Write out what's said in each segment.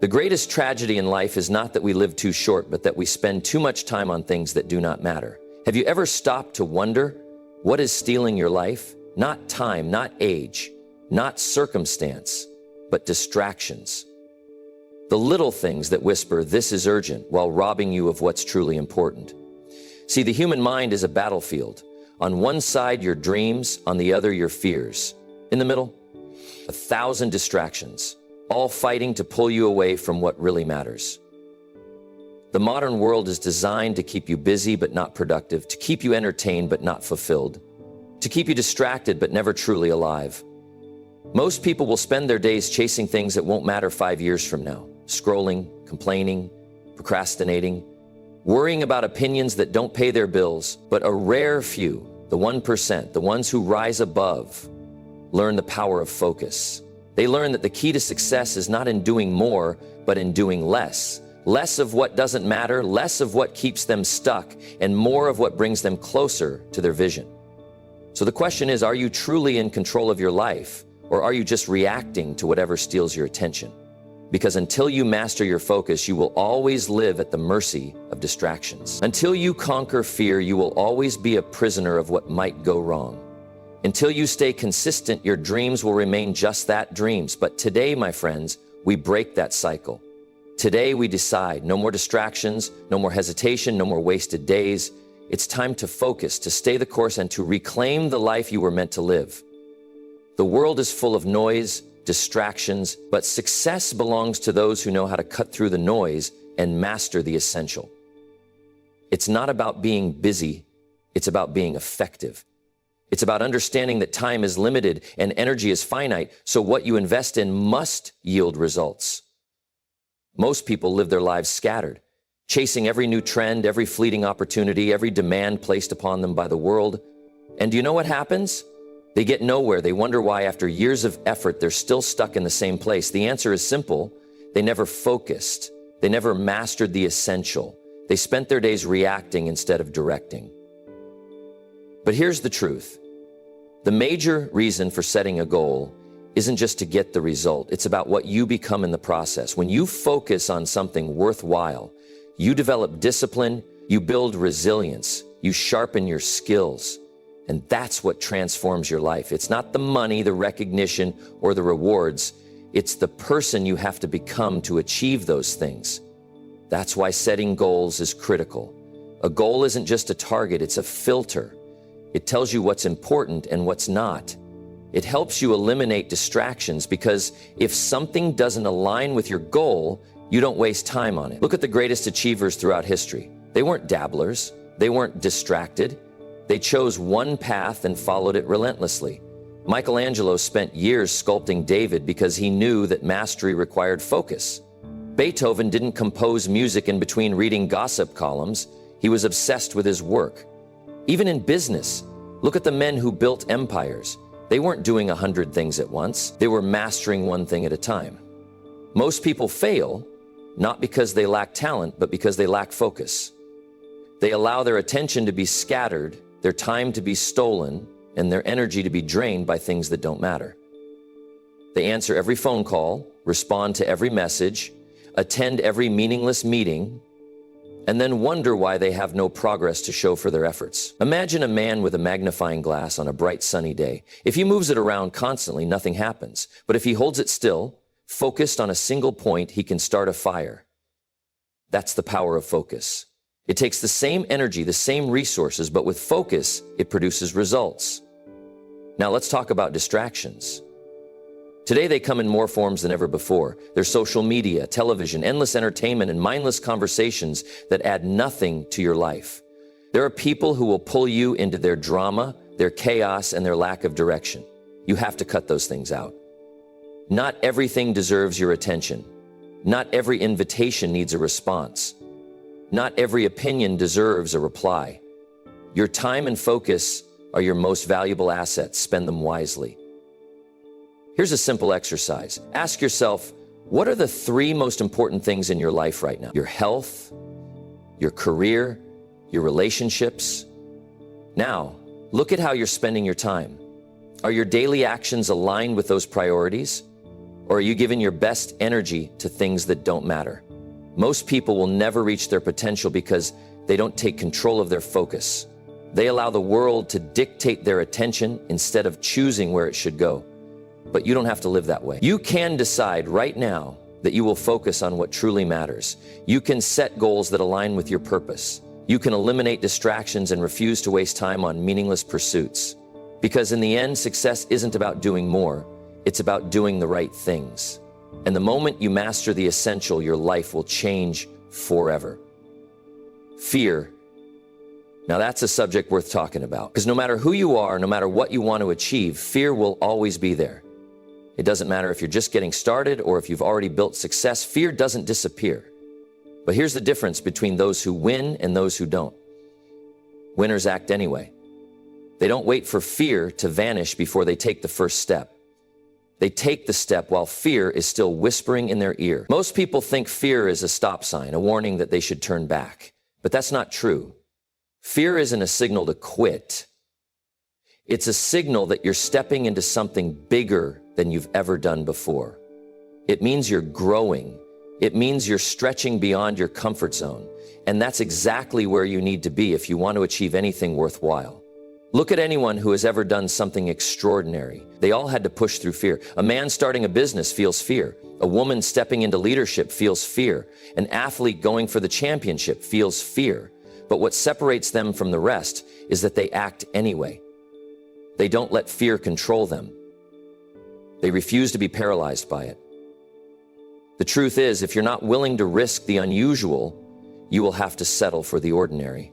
The greatest tragedy in life is not that we live too short, but that we spend too much time on things that do not matter. Have you ever stopped to wonder what is stealing your life? Not time, not age, not circumstance, but distractions. The little things that whisper, "This is urgent," while robbing you of what's truly important. See, the human mind is a battlefield. On one side, your dreams, on the other, your fears. In the middle, 1,000 distractions, all fighting to pull you away from what really matters. The modern world is designed to keep you busy but not productive, to keep you entertained but not fulfilled, to keep you distracted but never truly alive. Most people will spend their days chasing things that won't matter 5 years from now, scrolling, complaining, procrastinating, worrying about opinions that don't pay their bills. But a rare few, the 1%, the ones who rise above, learn the power of focus. They learn that the key to success is not in doing more, but in doing less. Less of what doesn't matter, less of what keeps them stuck, and more of what brings them closer to their vision. So the question is, are you truly in control of your life, or are you just reacting to whatever steals your attention? Because until you master your focus, you will always live at the mercy of distractions. Until you conquer fear, you will always be a prisoner of what might go wrong. Until you stay consistent, your dreams will remain just that, dreams. But today, my friends, we break that cycle. Today we decide, no more distractions, no more hesitation, no more wasted days. It's time to focus, to stay the course, and to reclaim the life you were meant to live. The world is full of noise, distractions, but success belongs to those who know how to cut through the noise and master the essential. It's not about being busy, it's about being effective. It's about understanding that time is limited and energy is finite, so what you invest in must yield results. Most people live their lives scattered, chasing every new trend, every fleeting opportunity, every demand placed upon them by the world. And do you know what happens? They get nowhere. They wonder why after years of effort, they're still stuck in the same place. The answer is simple. They never focused. They never mastered the essential. They spent their days reacting instead of directing. But here's the truth. The major reason for setting a goal isn't just to get the result. It's about what you become in the process. When you focus on something worthwhile, you develop discipline, you build resilience, you sharpen your skills. And that's what transforms your life. It's not the money, the recognition, or the rewards. It's the person you have to become to achieve those things. That's why setting goals is critical. A goal isn't just a target, it's a filter. It tells you what's important and what's not. It helps you eliminate distractions, because if something doesn't align with your goal, you don't waste time on it. Look at the greatest achievers throughout history. They weren't dabblers. They weren't distracted. They chose one path and followed it relentlessly. Michelangelo spent years sculpting David because he knew that mastery required focus. Beethoven didn't compose music in between reading gossip columns. He was obsessed with his work. Even in business, look at the men who built empires. They weren't doing 100 things at once. They were mastering one thing at a time. Most people fail, not because they lack talent, but because they lack focus. They allow their attention to be scattered, their time to be stolen, and their energy to be drained by things that don't matter. They answer every phone call, respond to every message, attend every meaningless meeting, and then wonder why they have no progress to show for their efforts. Imagine a man with a magnifying glass on a bright sunny day. If he moves it around constantly, nothing happens. But if he holds it still, focused on a single point, he can start a fire. That's the power of focus. It takes the same energy, the same resources, but with focus, it produces results. Now let's talk about distractions. Today, they come in more forms than ever before. There's social media, television, endless entertainment, and mindless conversations that add nothing to your life. There are people who will pull you into their drama, their chaos, and their lack of direction. You have to cut those things out. Not everything deserves your attention. Not every invitation needs a response. Not every opinion deserves a reply. Your time and focus are your most valuable assets. Spend them wisely. Here's a simple exercise. Ask yourself, what are the 3 most important things in your life right now? Your health, your career, your relationships. Now, look at how you're spending your time. Are your daily actions aligned with those priorities? Or are you giving your best energy to things that don't matter? Most people will never reach their potential because they don't take control of their focus. They allow the world to dictate their attention instead of choosing where it should go. But you don't have to live that way. You can decide right now that you will focus on what truly matters. You can set goals that align with your purpose. You can eliminate distractions and refuse to waste time on meaningless pursuits. Because in the end, success isn't about doing more. It's about doing the right things. And the moment you master the essential, your life will change forever. Fear. Now that's a subject worth talking about. Because no matter who you are, no matter what you want to achieve, fear will always be there. It doesn't matter if you're just getting started or if you've already built success, fear doesn't disappear. But here's the difference between those who win and those who don't. Winners act anyway. They don't wait for fear to vanish before they take the first step. They take the step while fear is still whispering in their ear. Most people think fear is a stop sign, a warning that they should turn back. But that's not true. Fear isn't a signal to quit. It's a signal that you're stepping into something bigger than you've ever done before. It means you're growing. It means you're stretching beyond your comfort zone. And that's exactly where you need to be if you want to achieve anything worthwhile. Look at anyone who has ever done something extraordinary. They all had to push through fear. A man starting a business feels fear. A woman stepping into leadership feels fear. An athlete going for the championship feels fear. But what separates them from the rest is that they act anyway. They don't let fear control them. They refuse to be paralyzed by it. The truth is, if you're not willing to risk the unusual, you will have to settle for the ordinary.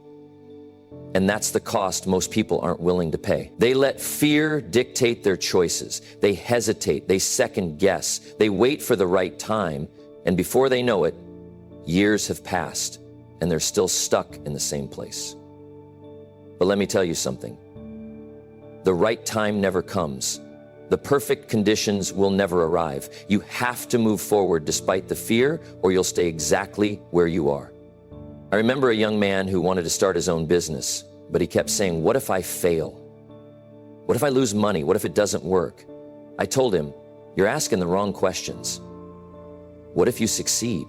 And that's the cost most people aren't willing to pay. They let fear dictate their choices. They hesitate, they second guess, they wait for the right time, and before they know it, years have passed, and they're still stuck in the same place. But let me tell you something. The right time never comes. The perfect conditions will never arrive. You have to move forward despite the fear, or you'll stay exactly where you are. I remember a young man who wanted to start his own business, but he kept saying, "What if I fail? What if I lose money? What if it doesn't work?" I told him, "You're asking the wrong questions. What if you succeed?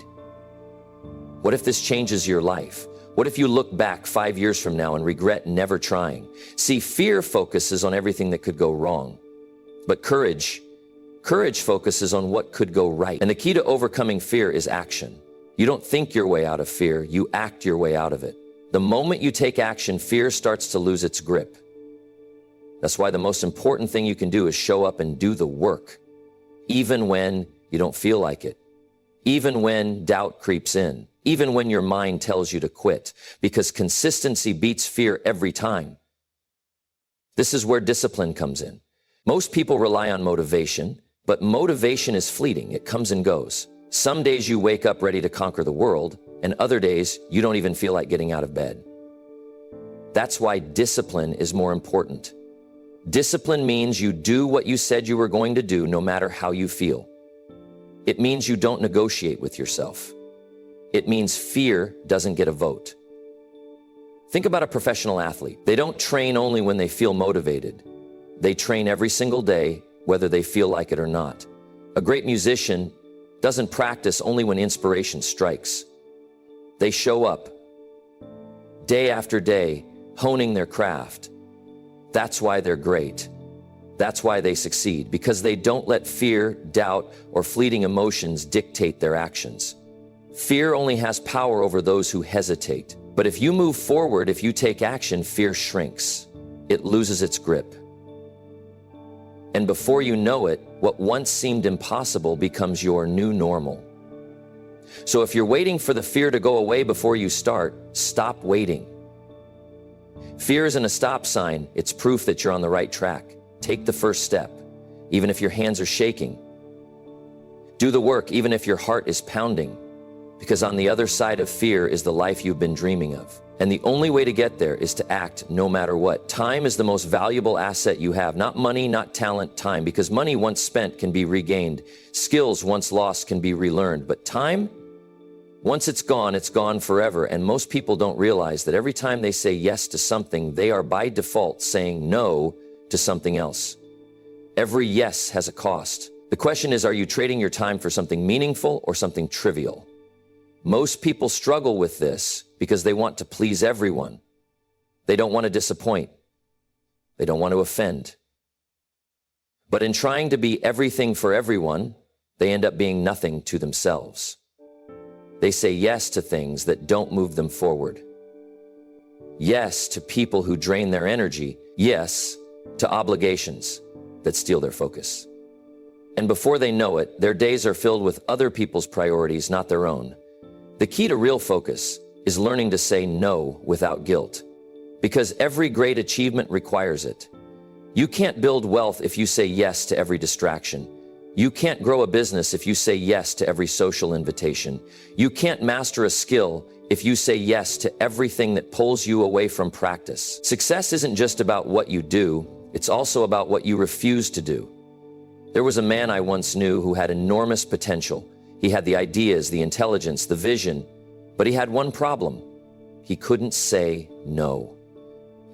What if this changes your life? What if you look back 5 years from now and regret never trying?" See, fear focuses on everything that could go wrong. But courage focuses on what could go right. And the key to overcoming fear is action. You don't think your way out of fear, you act your way out of it. The moment you take action, fear starts to lose its grip. That's why the most important thing you can do is show up and do the work, even when you don't feel like it, even when doubt creeps in, even when your mind tells you to quit, because consistency beats fear every time. This is where discipline comes in. Most people rely on motivation, but motivation is fleeting. It comes and goes. Some days you wake up ready to conquer the world, and other days you don't even feel like getting out of bed. That's why discipline is more important. Discipline means you do what you said you were going to do no matter how you feel. It means you don't negotiate with yourself. It means fear doesn't get a vote. Think about a professional athlete. They don't train only when they feel motivated. They train every single day, whether they feel like it or not. A great musician doesn't practice only when inspiration strikes. They show up day after day, honing their craft. That's why they're great. That's why they succeed, because they don't let fear, doubt, or fleeting emotions dictate their actions. Fear only has power over those who hesitate. But if you move forward, if you take action, fear shrinks. It loses its grip. And before you know it, what once seemed impossible becomes your new normal. So if you're waiting for the fear to go away before you start, stop waiting. Fear isn't a stop sign, it's proof that you're on the right track. Take the first step, even if your hands are shaking. Do the work, even if your heart is pounding, because on the other side of fear is the life you've been dreaming of. And the only way to get there is to act no matter what. Time is the most valuable asset you have. Not money, not talent, time. Because money once spent can be regained. Skills once lost can be relearned. But time, once it's gone forever. And most people don't realize that every time they say yes to something, they are by default saying no to something else. Every yes has a cost. The question is, are you trading your time for something meaningful or something trivial? Most people struggle with this because they want to please everyone. They don't want to disappoint. They don't want to offend. But in trying to be everything for everyone, they end up being nothing to themselves. They say yes to things that don't move them forward. Yes to people who drain their energy. Yes to obligations that steal their focus. And before they know it, their days are filled with other people's priorities, not their own. The key to real focus is learning to say no without guilt, because every great achievement requires it. You can't build wealth if you say yes to every distraction. You can't grow a business if you say yes to every social invitation. You can't master a skill if you say yes to everything that pulls you away from practice. Success isn't just about what you do, it's also about what you refuse to do. There was a man I once knew who had enormous potential. He had the ideas, the intelligence, the vision, but he had one problem. He couldn't say no.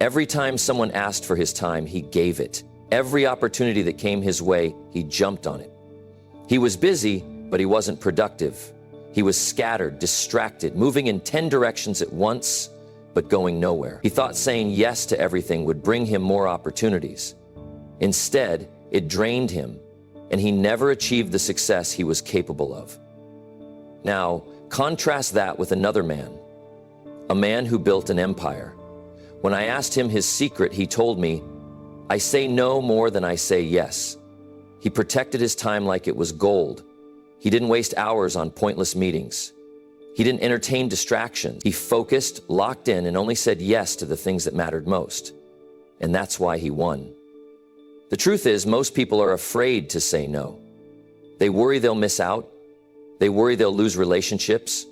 Every time someone asked for his time, he gave it. Every opportunity that came his way, he jumped on it. He was busy, but he wasn't productive. He was scattered, distracted, moving in 10 directions at once, but going nowhere. He thought saying yes to everything would bring him more opportunities. Instead, it drained him, and he never achieved the success he was capable of. Now, contrast that with another man, a man who built an empire. When I asked him his secret, he told me, "I say no more than I say yes." He protected his time like it was gold. He didn't waste hours on pointless meetings. He didn't entertain distractions. He focused, locked in, and only said yes to the things that mattered most. And that's why he won. The truth is, most people are afraid to say no. They worry they'll miss out. They worry they'll lose relationships.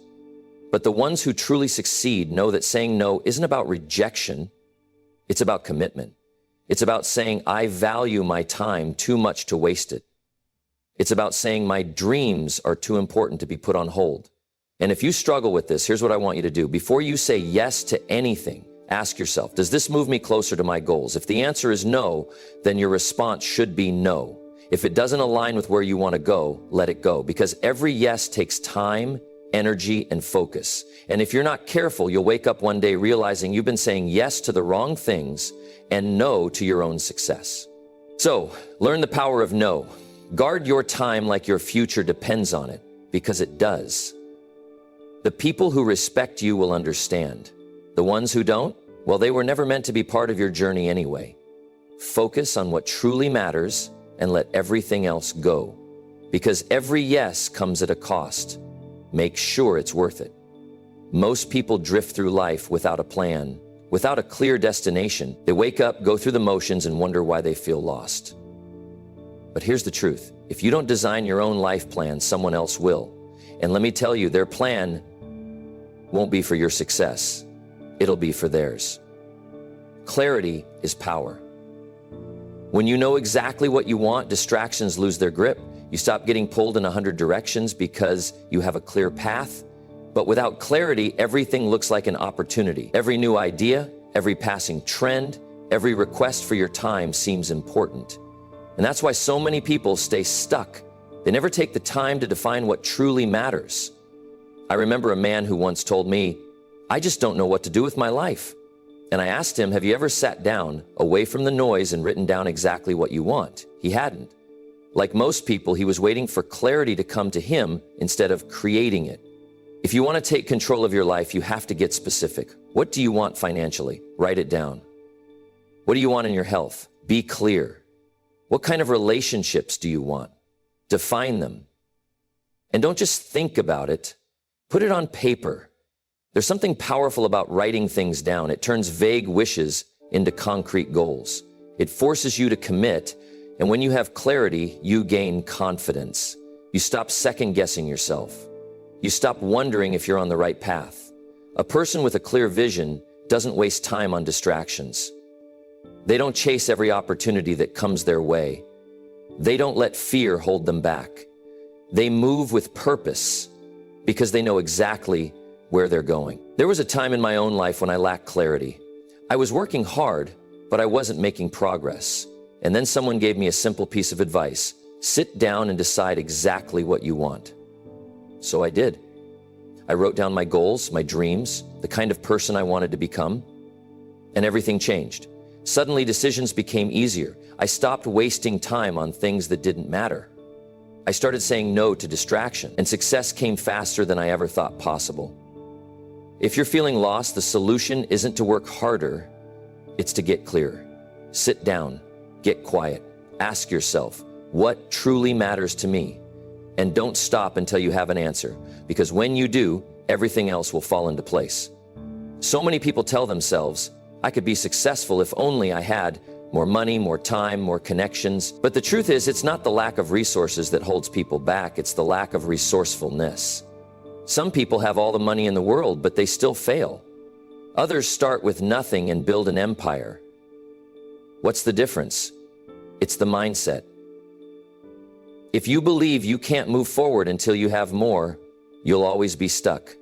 But the ones who truly succeed know that saying no isn't about rejection. It's about commitment. It's about saying, I value my time too much to waste it. It's about saying my dreams are too important to be put on hold. And if you struggle with this, here's what I want you to do. Before you say yes to anything, ask yourself, does this move me closer to my goals? If the answer is no, then your response should be no. If it doesn't align with where you want to go, let it go. Because every yes takes time, energy, and focus. And if you're not careful, you'll wake up one day realizing you've been saying yes to the wrong things and no to your own success. So, learn the power of no. Guard your time like your future depends on it, because it does. The people who respect you will understand. The ones who don't, well, they were never meant to be part of your journey anyway. Focus on what truly matters and let everything else go. Because every yes comes at a cost. Make sure it's worth it. Most people drift through life without a plan, without a clear destination. They wake up, go through the motions, and wonder why they feel lost. But here's the truth. If you don't design your own life plan, someone else will. And let me tell you, their plan won't be for your success. It'll be for theirs. Clarity is power. When you know exactly what you want, distractions lose their grip. You stop getting pulled in 100 directions because you have a clear path. But without clarity, everything looks like an opportunity. Every new idea, every passing trend, every request for your time seems important. And that's why so many people stay stuck. They never take the time to define what truly matters. I remember a man who once told me, I just don't know what to do with my life. And I asked him, have you ever sat down, away from the noise, and written down exactly what you want? He hadn't. Like most people, he was waiting for clarity to come to him instead of creating it. If you want to take control of your life, you have to get specific. What do you want financially? Write it down. What do you want in your health? Be clear. What kind of relationships do you want? Define them. And don't just think about it. Put it on paper. There's something powerful about writing things down. It turns vague wishes into concrete goals. It forces you to commit, and when you have clarity, you gain confidence. You stop second-guessing yourself. You stop wondering if you're on the right path. A person with a clear vision doesn't waste time on distractions. They don't chase every opportunity that comes their way. They don't let fear hold them back. They move with purpose because they know exactly where they're going. There was a time in my own life when I lacked clarity. I was working hard, but I wasn't making progress. And then someone gave me a simple piece of advice. Sit down and decide exactly what you want. So I did. I wrote down my goals, my dreams, the kind of person I wanted to become, and everything changed. Suddenly, decisions became easier. I stopped wasting time on things that didn't matter. I started saying no to distraction, and success came faster than I ever thought possible. If you're feeling lost, the solution isn't to work harder, it's to get clearer. Sit down, get quiet, ask yourself, what truly matters to me? And don't stop until you have an answer, because when you do, everything else will fall into place. So many people tell themselves, I could be successful if only I had more money, more time, more connections. But the truth is, it's not the lack of resources that holds people back, it's the lack of resourcefulness. Some people have all the money in the world, but they still fail. Others start with nothing and build an empire. What's the difference? It's the mindset. If you believe you can't move forward until you have more, you'll always be stuck.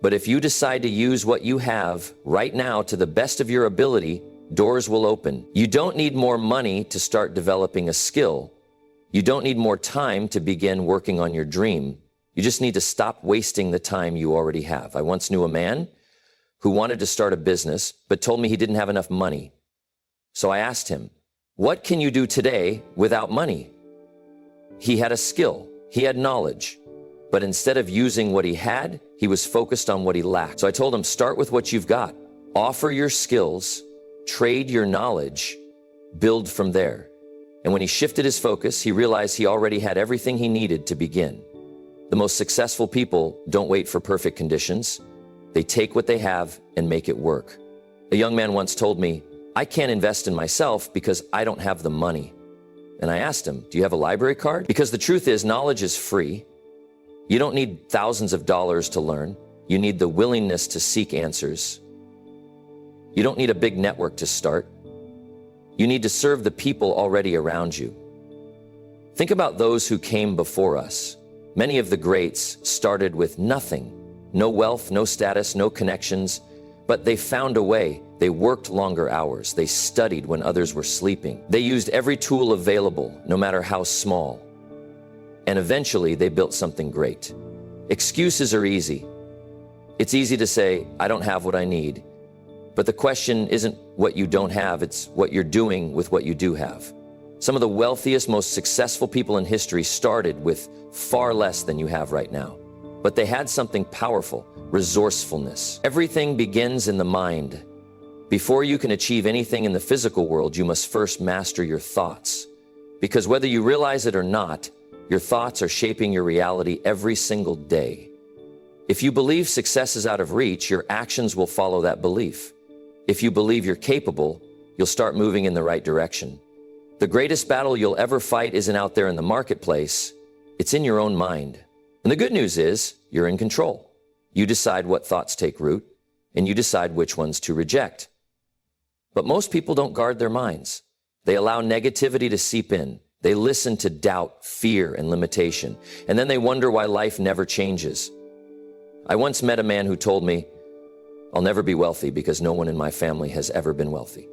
But if you decide to use what you have right now to the best of your ability, doors will open. You don't need more money to start developing a skill. You don't need more time to begin working on your dream. You just need to stop wasting the time you already have. I once knew a man who wanted to start a business, but told me he didn't have enough money. So I asked him, what can you do today without money? He had a skill, he had knowledge, but instead of using what he had, he was focused on what he lacked. So I told him, start with what you've got. Offer your skills, trade your knowledge, build from there. And when he shifted his focus, he realized he already had everything he needed to begin. The most successful people don't wait for perfect conditions. They take what they have and make it work. A young man once told me, I can't invest in myself because I don't have the money. And I asked him, do you have a library card? Because the truth is, knowledge is free. You don't need thousands of dollars to learn. You need the willingness to seek answers. You don't need a big network to start. You need to serve the people already around you. Think about those who came before us. Many of the greats started with nothing. No wealth, no status, no connections, but they found a way. They worked longer hours. They studied when others were sleeping. They used every tool available, no matter how small. And eventually they built something great. Excuses are easy. It's easy to say, I don't have what I need. But the question isn't what you don't have, it's what you're doing with what you do have. Some of the wealthiest, most successful people in history started with far less than you have right now. But they had something powerful, resourcefulness. Everything begins in the mind. Before you can achieve anything in the physical world, you must first master your thoughts. Because whether you realize it or not, your thoughts are shaping your reality every single day. If you believe success is out of reach, your actions will follow that belief. If you believe you're capable, you'll start moving in the right direction. The greatest battle you'll ever fight isn't out there in the marketplace, it's in your own mind. And the good news is, you're in control. You decide what thoughts take root, and you decide which ones to reject. But most people don't guard their minds. They allow negativity to seep in. They listen to doubt, fear, and limitation. And then they wonder why life never changes. I once met a man who told me, I'll never be wealthy because no one in my family has ever been wealthy.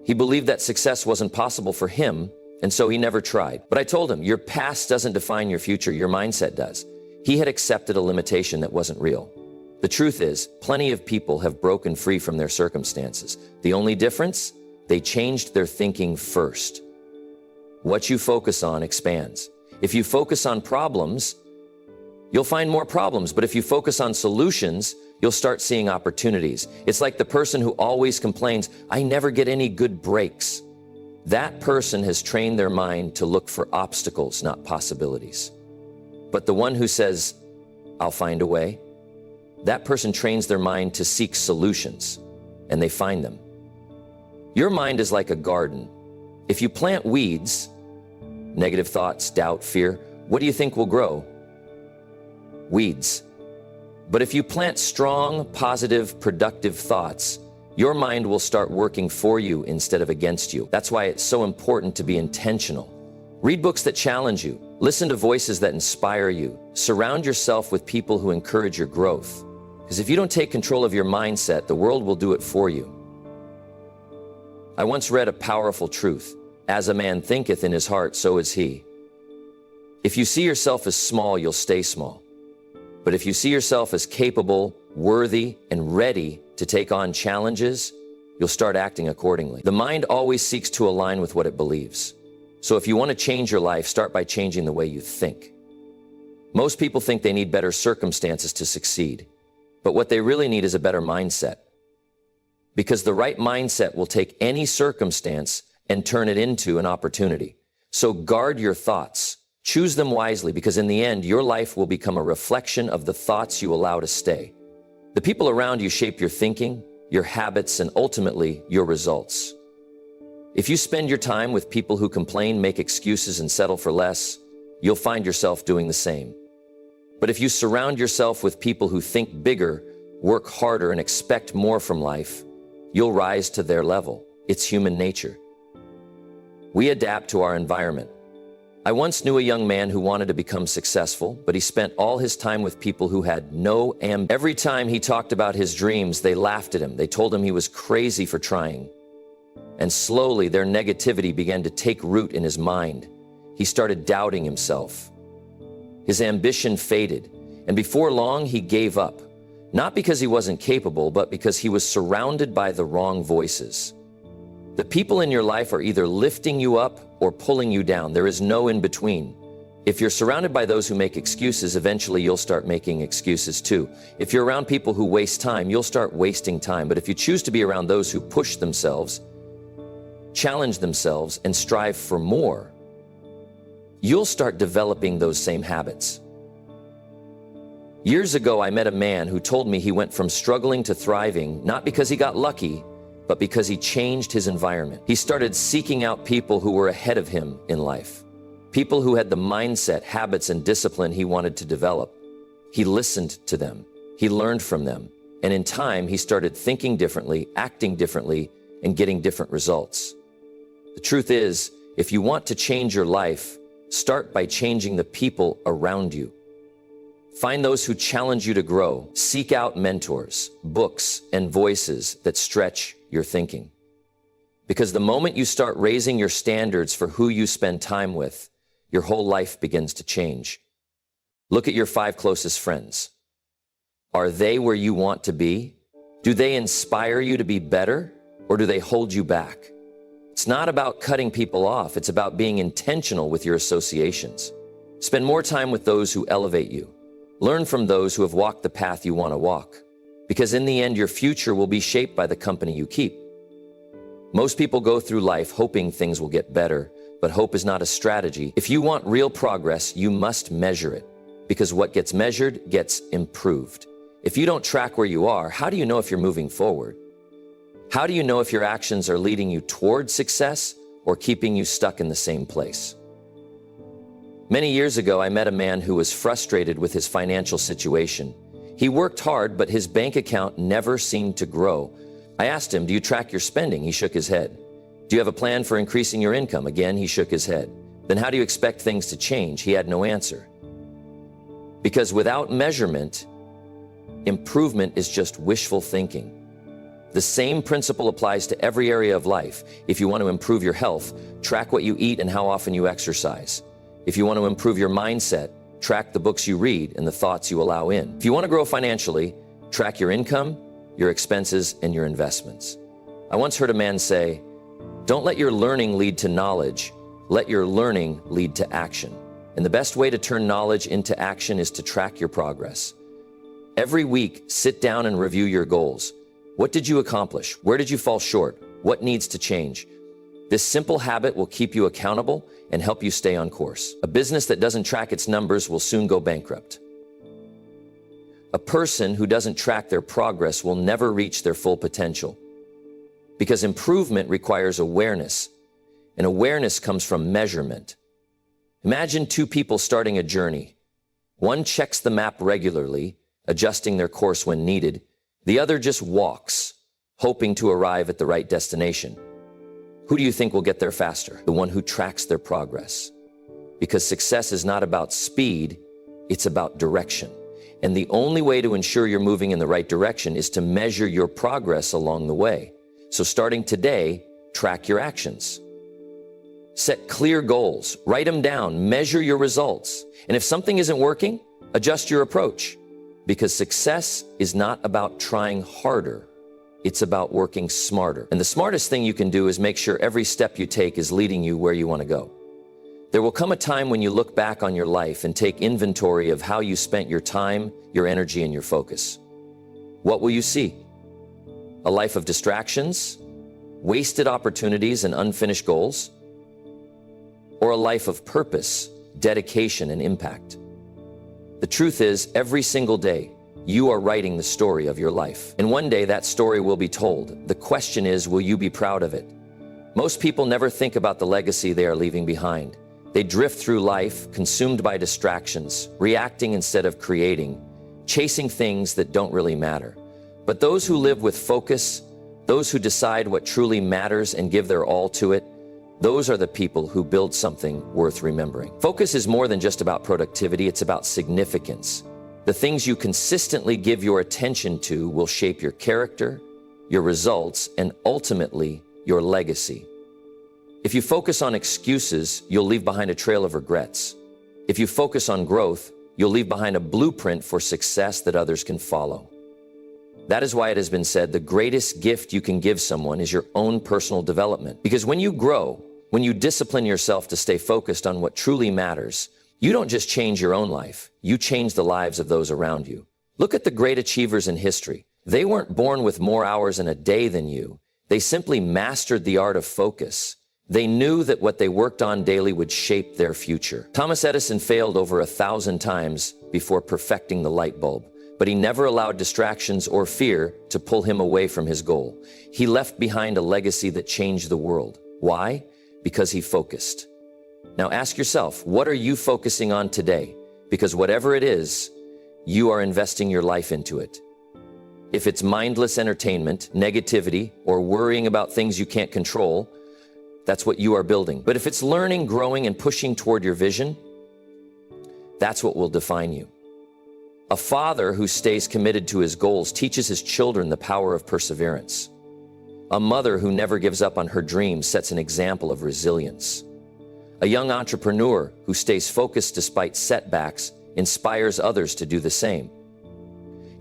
He believed that success wasn't possible for him, and so he never tried. But I told him, your past doesn't define your future, your mindset does. He had accepted a limitation that wasn't real. The truth is, plenty of people have broken free from their circumstances. The only difference? They changed their thinking first. What you focus on expands. If you focus on problems, you'll find more problems. But if you focus on solutions, you'll start seeing opportunities. It's like the person who always complains, I never get any good breaks. That person has trained their mind to look for obstacles, not possibilities. But the one who says, I'll find a way, that person trains their mind to seek solutions, and they find them. Your mind is like a garden. If you plant weeds, negative thoughts, doubt, fear, what do you think will grow? Weeds. But if you plant strong, positive, productive thoughts, your mind will start working for you instead of against you. That's why it's so important to be intentional. Read books that challenge you. Listen to voices that inspire you. Surround yourself with people who encourage your growth. Because if you don't take control of your mindset, the world will do it for you. I once read a powerful truth. As a man thinketh in his heart, so is he. If you see yourself as small, you'll stay small. But if you see yourself as capable, worthy, and ready to take on challenges, you'll start acting accordingly. The mind always seeks to align with what it believes. So if you want to change your life, start by changing the way you think. Most people think they need better circumstances to succeed, but what they really need is a better mindset. Because the right mindset will take any circumstance and turn it into an opportunity. So guard your thoughts. Choose them wisely, because in the end, your life will become a reflection of the thoughts you allow to stay. The people around you shape your thinking, your habits, and ultimately your results. If you spend your time with people who complain, make excuses, and settle for less, you'll find yourself doing the same. But if you surround yourself with people who think bigger, work harder, and expect more from life, you'll rise to their level. It's human nature. We adapt to our environment. I once knew a young man who wanted to become successful, but he spent all his time with people who had no ambition. Every time he talked about his dreams, they laughed at him. They told him he was crazy for trying. And slowly, their negativity began to take root in his mind. He started doubting himself. His ambition faded, and before long, he gave up. Not because he wasn't capable, but because he was surrounded by the wrong voices. The people in your life are either lifting you up or pulling you down. There is no in between. If you're surrounded by those who make excuses, eventually you'll start making excuses too. If you're around people who waste time, you'll start wasting time. But if you choose to be around those who push themselves, challenge themselves, and strive for more, you'll start developing those same habits. Years ago, I met a man who told me he went from struggling to thriving, not because he got lucky, but because he changed his environment. He started seeking out people who were ahead of him in life, people who had the mindset, habits, and discipline he wanted to develop. He listened to them, he learned from them, and in time, he started thinking differently, acting differently, and getting different results. The truth is, if you want to change your life, start by changing the people around you. Find those who challenge you to grow. Seek out mentors, books, and voices that stretch your thinking. Because the moment you start raising your standards for who you spend time with, your whole life begins to change. Look at your 5 closest friends. Are they where you want to be? Do they inspire you to be better, or do they hold you back? It's not about cutting people off. It's about being intentional with your associations. Spend more time with those who elevate you. Learn from those who have walked the path you want to walk, because in the end, your future will be shaped by the company you keep. Most people go through life hoping things will get better, but hope is not a strategy. If you want real progress, you must measure it, because what gets measured gets improved. If you don't track where you are, how do you know if you're moving forward? How do you know if your actions are leading you toward success or keeping you stuck in the same place? Many years ago, I met a man who was frustrated with his financial situation. He worked hard, but his bank account never seemed to grow. I asked him, "Do you track your spending?" He shook his head. "Do you have a plan for increasing your income?" Again, he shook his head. "Then how do you expect things to change?" He had no answer. Because without measurement, improvement is just wishful thinking. The same principle applies to every area of life. If you want to improve your health, track what you eat and how often you exercise. If you want to improve your mindset, track the books you read and the thoughts you allow in. If you want to grow financially, track your income, your expenses, and your investments. I once heard a man say, "Don't let your learning lead to knowledge, let your learning lead to action." And the best way to turn knowledge into action is to track your progress. Every week, sit down and review your goals. What did you accomplish? Where did you fall short? What needs to change? This simple habit will keep you accountable and help you stay on course. A business that doesn't track its numbers will soon go bankrupt. A person who doesn't track their progress will never reach their full potential. Because improvement requires awareness, and awareness comes from measurement. Imagine 2 people starting a journey. One checks the map regularly, adjusting their course when needed. The other just walks, hoping to arrive at the right destination. Who do you think will get there faster? The one who tracks their progress. Because success is not about speed, it's about direction. And the only way to ensure you're moving in the right direction is to measure your progress along the way. So starting today, track your actions. Set clear goals, write them down, measure your results. And if something isn't working, adjust your approach. Because success is not about trying harder. It's about working smarter. And the smartest thing you can do is make sure every step you take is leading you where you want to go. There will come a time when you look back on your life and take inventory of how you spent your time, your energy, and your focus. What will you see? A life of distractions, wasted opportunities, and unfinished goals? Or a life of purpose, dedication, and impact? The truth is, every single day, you are writing the story of your life. And one day that story will be told. The question is, will you be proud of it? Most people never think about the legacy they are leaving behind. They drift through life, consumed by distractions, reacting instead of creating, chasing things that don't really matter. But those who live with focus, those who decide what truly matters and give their all to it, those are the people who build something worth remembering. Focus is more than just about productivity, it's about significance. The things you consistently give your attention to will shape your character, your results, and ultimately, your legacy. If you focus on excuses, you'll leave behind a trail of regrets. If you focus on growth, you'll leave behind a blueprint for success that others can follow. That is why it has been said the greatest gift you can give someone is your own personal development. Because when you grow, when you discipline yourself to stay focused on what truly matters, you don't just change your own life, you change the lives of those around you. Look at the great achievers in history. They weren't born with more hours in a day than you. They simply mastered the art of focus. They knew that what they worked on daily would shape their future. Thomas Edison failed over 1,000 times before perfecting the light bulb, but he never allowed distractions or fear to pull him away from his goal. He left behind a legacy that changed the world. Why? Because he focused. Now ask yourself, what are you focusing on today? Because whatever it is, you are investing your life into it. If it's mindless entertainment, negativity, or worrying about things you can't control, that's what you are building. But if it's learning, growing, and pushing toward your vision, that's what will define you. A father who stays committed to his goals teaches his children the power of perseverance. A mother who never gives up on her dreams sets an example of resilience. A young entrepreneur who stays focused despite setbacks inspires others to do the same.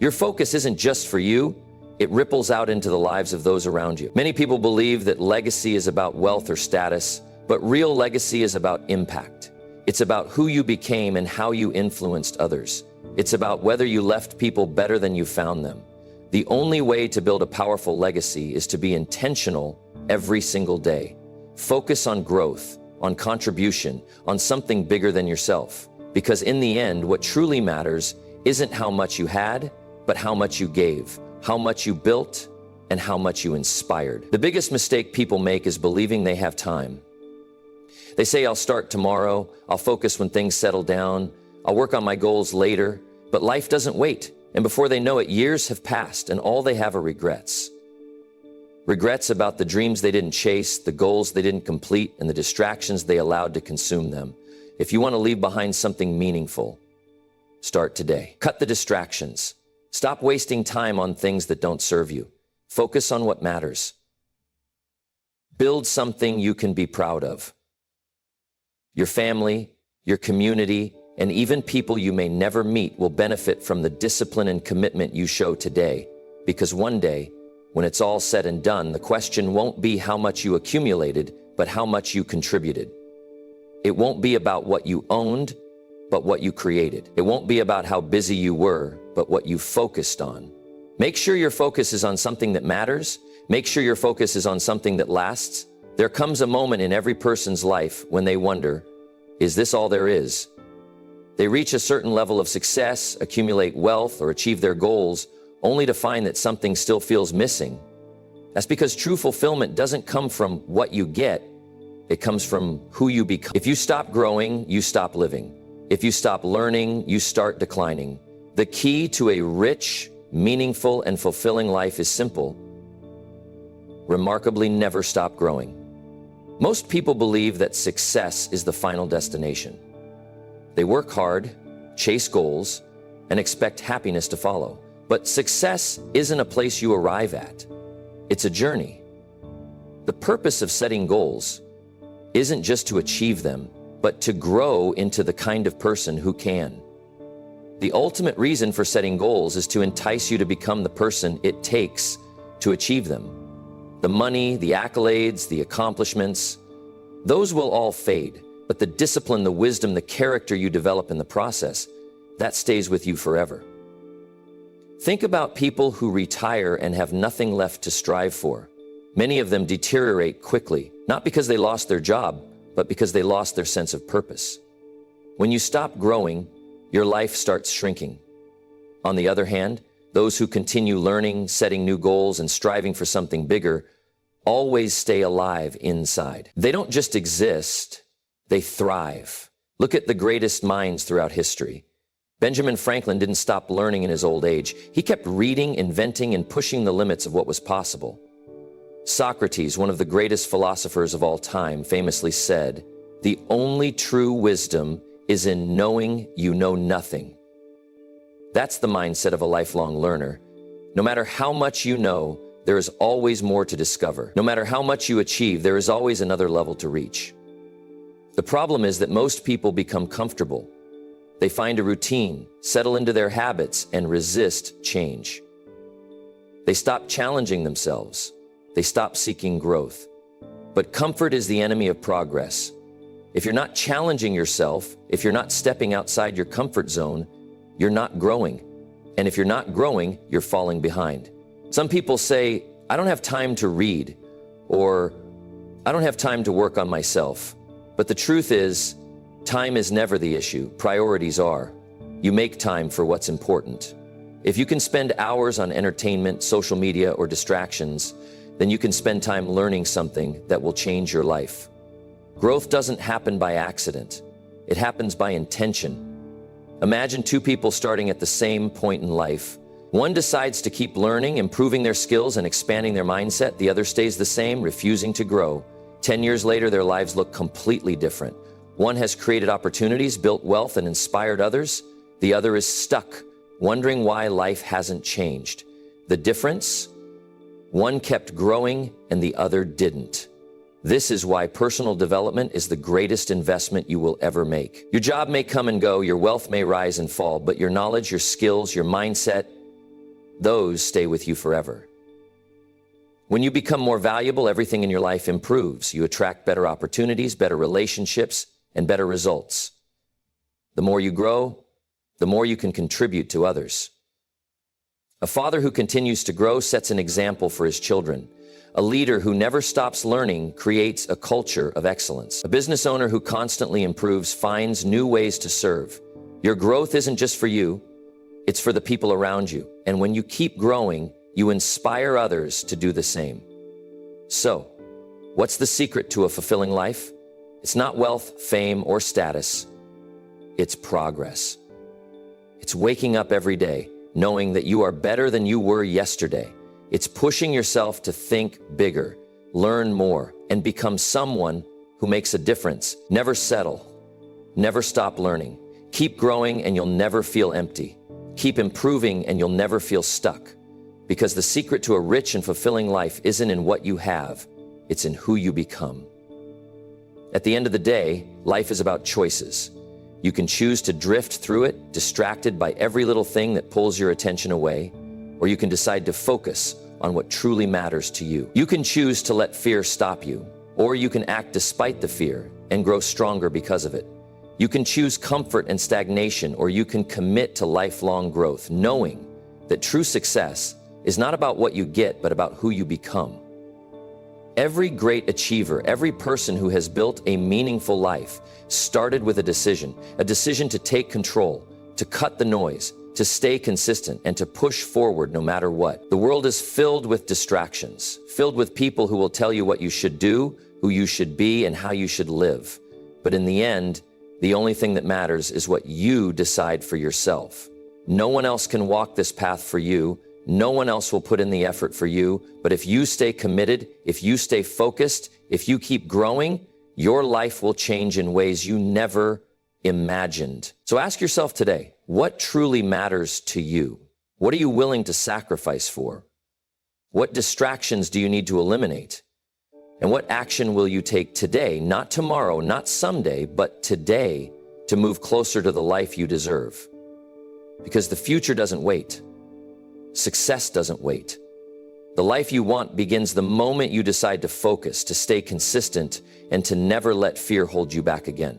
Your focus isn't just for you, it ripples out into the lives of those around you. Many people believe that legacy is about wealth or status, but real legacy is about impact. It's about who you became and how you influenced others. It's about whether you left people better than you found them. The only way to build a powerful legacy is to be intentional every single day. Focus on growth, on contribution, on something bigger than yourself. Because in the end, what truly matters isn't how much you had, but how much you gave, how much you built, and how much you inspired. The biggest mistake people make is believing they have time. They say, I'll start tomorrow, I'll focus when things settle down, I'll work on my goals later, but life doesn't wait. And before they know it, years have passed and all they have are regrets. Regrets about the dreams they didn't chase, the goals they didn't complete, and the distractions they allowed to consume them. If you want to leave behind something meaningful, start today. Cut the distractions. Stop wasting time on things that don't serve you. Focus on what matters. Build something you can be proud of. Your family, your community, and even people you may never meet will benefit from the discipline and commitment you show today. Because one day, when it's all said and done, the question won't be how much you accumulated, but how much you contributed. It won't be about what you owned, but what you created. It won't be about how busy you were, but what you focused on. Make sure your focus is on something that matters. Make sure your focus is on something that lasts. There comes a moment in every person's life when they wonder, is this all there is? They reach a certain level of success, accumulate wealth, or achieve their goals, only to find that something still feels missing. That's because true fulfillment doesn't come from what you get, it comes from who you become. If you stop growing, you stop living. If you stop learning, you start declining. The key to a rich, meaningful, and fulfilling life is simple. Remarkably, never stop growing. Most people believe that success is the final destination. They work hard, chase goals, and expect happiness to follow. But success isn't a place you arrive at. It's a journey. The purpose of setting goals isn't just to achieve them, but to grow into the kind of person who can. The ultimate reason for setting goals is to entice you to become the person it takes to achieve them. The money, the accolades, the accomplishments, those will all fade, but the discipline, the wisdom, the character you develop in the process, that stays with you forever. Think about people who retire and have nothing left to strive for. Many of them deteriorate quickly, not because they lost their job, but because they lost their sense of purpose. When you stop growing, your life starts shrinking. On the other hand, those who continue learning, setting new goals, and striving for something bigger always stay alive inside. They don't just exist, they thrive. Look at the greatest minds throughout history. Benjamin Franklin didn't stop learning in his old age. He kept reading, inventing, and pushing the limits of what was possible. Socrates, one of the greatest philosophers of all time, famously said, "The only true wisdom is in knowing you know nothing." That's the mindset of a lifelong learner. No matter how much you know, there is always more to discover. No matter how much you achieve, there is always another level to reach. The problem is that most people become comfortable. They find a routine, settle into their habits, and resist change. They stop challenging themselves. They stop seeking growth. But comfort is the enemy of progress. If you're not challenging yourself, if you're not stepping outside your comfort zone, you're not growing. And if you're not growing, you're falling behind. Some people say, "I don't have time to read," or "I don't have time to work on myself." But the truth is, time is never the issue. Priorities are. You make time for what's important. If you can spend hours on entertainment, social media, or distractions, then you can spend time learning something that will change your life. Growth doesn't happen by accident. It happens by intention. Imagine two people starting at the same point in life. One decides to keep learning, improving their skills, and expanding their mindset. The other stays the same, refusing to grow. 10 years later, their lives look completely different. One has created opportunities, built wealth, and inspired others. The other is stuck, wondering why life hasn't changed. The difference? One kept growing and the other didn't. This is why personal development is the greatest investment you will ever make. Your job may come and go, your wealth may rise and fall, but your knowledge, your skills, your mindset, those stay with you forever. When you become more valuable, everything in your life improves. You attract better opportunities, better relationships, and better results. The more you grow, the more you can contribute to others. A father who continues to grow sets an example for his children. A leader who never stops learning creates a culture of excellence. A business owner who constantly improves finds new ways to serve. Your growth isn't just for you, it's for the people around you. And when you keep growing, you inspire others to do the same. So, what's the secret to a fulfilling life? It's not wealth, fame, or status. It's progress. It's waking up every day knowing that you are better than you were yesterday. It's pushing yourself to think bigger, learn more, and become someone who makes a difference. Never settle. Never stop learning. Keep growing and you'll never feel empty. Keep improving and you'll never feel stuck. Because the secret to a rich and fulfilling life isn't in what you have, it's in who you become. At the end of the day, life is about choices. You can choose to drift through it, distracted by every little thing that pulls your attention away, or you can decide to focus on what truly matters to you. You can choose to let fear stop you, or you can act despite the fear and grow stronger because of it. You can choose comfort and stagnation, or you can commit to lifelong growth, knowing that true success is not about what you get, but about who you become. Every great achiever, every person who has built a meaningful life started with a decision to take control, to cut the noise, to stay consistent, and to push forward no matter what. The world is filled with distractions, filled with people who will tell you what you should do, who you should be, and how you should live. But in the end, the only thing that matters is what you decide for yourself. No one else can walk this path for you. No one else will put in the effort for you, but if you stay committed, if you stay focused, if you keep growing, your life will change in ways you never imagined. So ask yourself today, what truly matters to you? What are you willing to sacrifice for? What distractions do you need to eliminate? And what action will you take today, not tomorrow, not someday, but today, to move closer to the life you deserve? Because the future doesn't wait. Success doesn't wait. The life you want begins the moment you decide to focus, to stay consistent, and to never let fear hold you back again.